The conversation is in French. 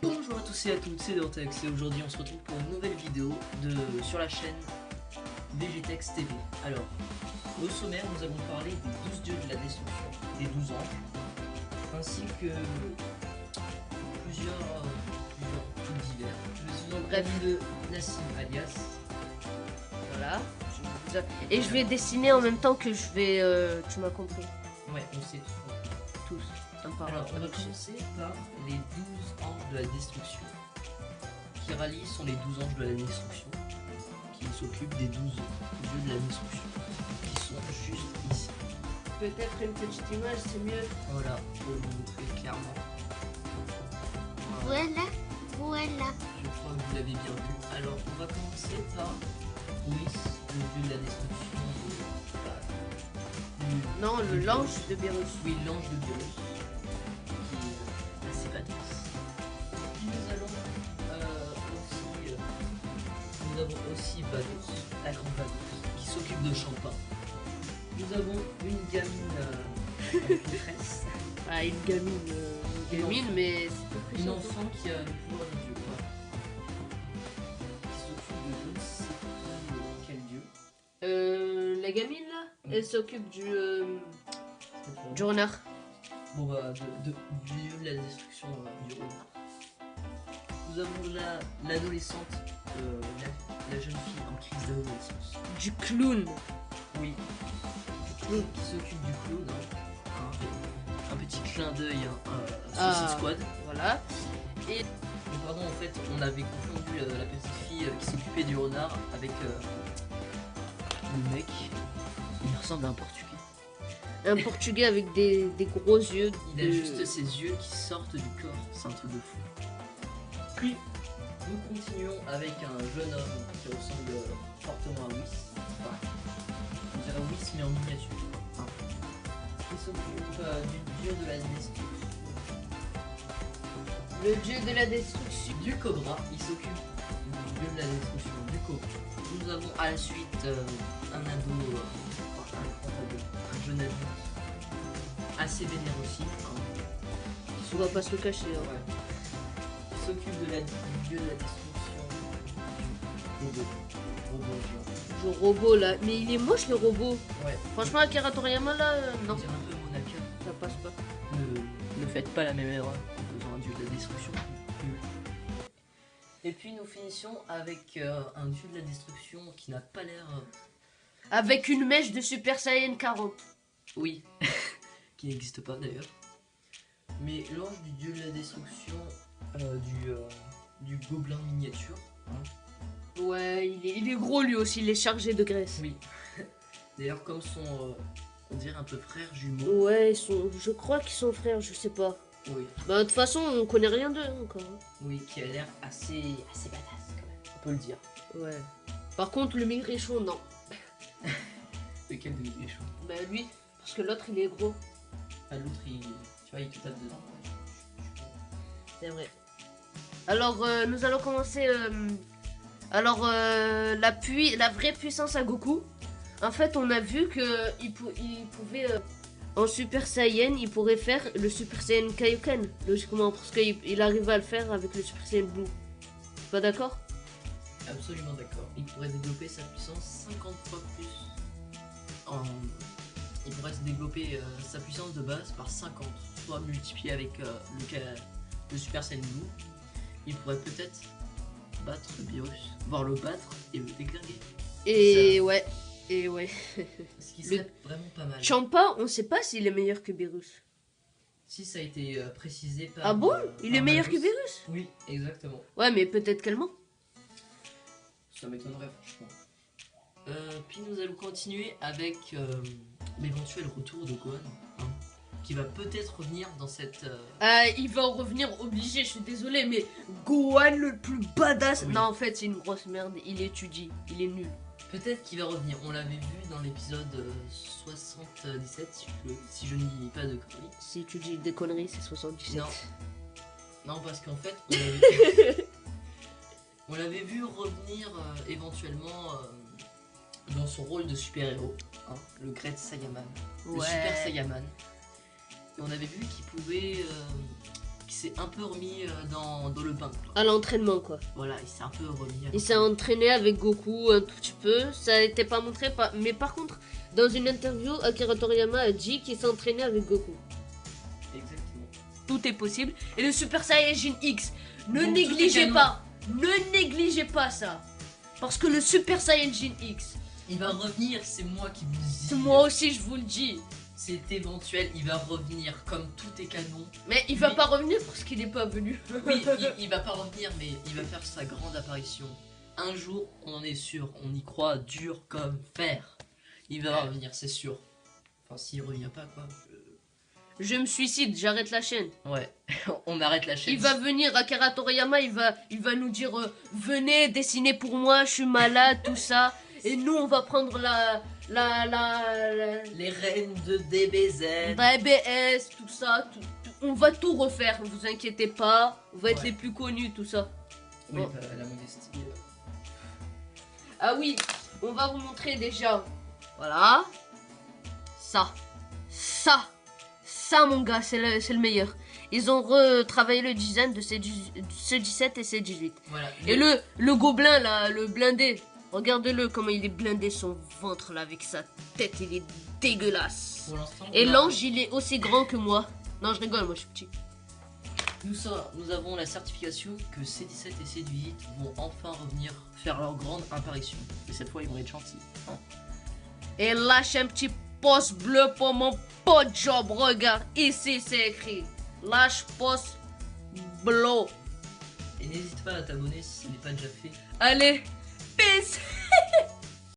Bonjour à tous et à toutes, c'est Dortex et aujourd'hui on se retrouve pour une nouvelle vidéo sur la chaîne Vegitex TV. Alors, au sommaire, nous allons parler des 12 dieux de la destruction, des 12 anges, ainsi que plusieurs trucs divers. Je suis en bref de Nassim alias. Voilà. Et je vais dessiner en même temps que je vais... tu m'as compris. Ouais, on sait tout. Tous. Alors, on va commencer par les 12 anges de la destruction. Qui rallient sont les 12 anges de la destruction, qui s'occupent des 12 dieux de la destruction, qui sont juste ici. Peut-être une petite image, c'est mieux. Voilà, pour vous montrer clairement. Voilà. Je crois que vous l'avez bien vu. Alors, on va commencer par Whis, le dieu de la destruction. Non, l'ange de Bérus. Oui, l'ange de Bérus. Qui est assez badass. Puis nous avons aussi Vados, la grande Vados, qui s'occupe de Champin. Nous avons une gamine maîtresse. Ah, une gamine, mais c'est plus Une enfant qui a le pouvoir de Dieu. Voilà. Qui s'occupe de je ne sais plus quel dieu. La gamine là, elle s'occupe du renard. Bon bah, du dieu de la destruction du renard. Nous avons l'adolescente, la jeune fille en crise d'adolescence. Du clown. Oui. Du clown qui s'occupe du clown. Un petit clin d'œil à Suicide Squad. Voilà. Et pardon, en fait, on avait confondu la petite fille qui s'occupait du renard avec le mec. Il ressemble à un portugais. un portugais avec des gros yeux. Il a juste ses yeux qui sortent du corps. C'est un truc de fou. Puis, nous continuons avec un jeune homme qui ressemble fortement à Whis. Enfin, on dirait Whis mais en miniature. Qui s'occupe du dieu de la destruction. Le dieu de la destruction. Du cobra, il s'occupe du dieu de la destruction, du cobra. Nous avons à la suite un ado, un jeune adulte, assez vénère aussi. On va pas se le cacher. Hein. Ouais. Il s'occupe du dieu de la destruction. Le robot là, mais il est moche le robot. Ouais. Franchement, Akira Toriyama là, On non. dirait un peu Monaka. Ça passe pas. Ne faites pas la même erreur en faisant un dieu de la destruction. Et puis nous finissons avec un dieu de la destruction qui n'a pas l'air... Avec une mèche de Super Saiyan 40. Oui, qui n'existe pas d'ailleurs. Mais l'ange du dieu de la destruction du gobelin miniature. Hein. Ouais, il est gros lui aussi, il est chargé de graisse. Oui. D'ailleurs comme son... on dirait un peu frère jumeau. Ouais, je crois qu'ils sont frères, je sais pas. Oui. Bah de toute façon, on connaît rien d'eux encore. Oui, qui a l'air assez badass quand même, on peut le dire. Ouais. Par contre, le maigrichon, non. Lequel de lui est chaud? Bah lui, parce que l'autre il est gros. Ah, l'autre il... tu vois, il te tape dedans. C'est vrai. Alors, nous allons commencer... la vraie puissance à Goku. En fait, on a vu que il pouvait... en Super Saiyan, il pourrait faire le Super Saiyan Kaioken, logiquement, parce qu'il arrivait à le faire avec le Super Saiyan Blue. Pas d'accord? Absolument d'accord. Il pourrait développer sa puissance 50 fois plus. Il pourrait se développer sa puissance de base par 50, soit multiplié avec le Super Saiyan Blue. Il pourrait peut-être battre le virus, voire le battre et le déglinguer. Et ouais. Et ouais. Ce qui serait vraiment pas mal. Champa, on sait pas s'il est meilleur que Beerus. Si ça a été précisé par... Ah bon? Il est meilleur que Beerus? Oui, exactement. Ouais, mais peut-être qu'ellement. Ça m'étonnerait franchement. Puis nous allons continuer avec l'éventuel retour de Gohan, hein, qui va peut-être revenir dans cette... Il va en revenir obligé, je suis désolé, mais Gohan le plus badass... Oui. Non, en fait, c'est une grosse merde, il étudie, il est nul. Peut-être qu'il va revenir, on l'avait vu dans l'épisode 77, si je ne dis pas de conneries. Si tu dis des conneries, c'est 77. Non, parce qu'en fait, on l'avait vu revenir éventuellement dans son rôle de super-héros. hein, le Great Saiyaman, le Ouais. Super Saiyaman. Et on avait vu qu'il pouvait, qu'il s'est un peu remis dans le bain. Quoi. À l'entraînement, quoi. Voilà, il s'est un peu remis. Il s'est entraîné avec Goku un tout petit peu. Ça n'était pas montré, mais par contre, dans une interview, Akira Toriyama a dit qu'il s'est entraîné avec Goku. Exactement. Tout est possible. Et le Super Saiyajin X, ne Donc, négligez tout est pas. Ne négligez pas ça. Parce que le Super Saiyajin X, Il va revenir, c'est moi qui vous dis. moi aussi je vous le dis. C'est éventuel, il va revenir comme tout est canon. Mais il va Oui. pas revenir parce qu'il n'est pas venu. Oui, il va pas revenir, mais il va faire sa grande apparition. Un jour, on en est sûr, on y croit dur comme fer. Il va revenir, c'est sûr. Enfin, s'il revient pas, quoi. Je me suicide, j'arrête la chaîne. Ouais, on arrête la chaîne. Il va venir, Akira Toriyama, il va nous dire venez dessiner pour moi, je suis malade, tout ça. Et nous, on va prendre Les reines de DBZ. DBS, tout ça. On va tout refaire, ne vous inquiétez pas. On va être Ouais. les plus connus, tout ça. Oui, Oh. bah, la modestie. Ah oui, on va vous montrer déjà. Voilà. Ça, mon gars, c'est le meilleur. Ils ont retravaillé le design de C17 et C18. Voilà. Et le gobelin, là, le blindé. Regardez-le, comment il est blindé, son ventre, là, avec sa tête, il est dégueulasse. Pour l'instant, Et on a- l'ange, il est aussi grand que moi. Non, je rigole, moi, je suis petit. Nous avons la certification que C17 et C18 vont enfin revenir faire leur grande apparition. Et cette fois, ils vont être gentils. Hein. Et lâche un petit pouce bleu pour mon pote Job. Regarde, ici, c'est écrit. Lâche pouce bleu. Et n'hésite pas à t'abonner si ce n'est pas déjà fait. Allez, peace.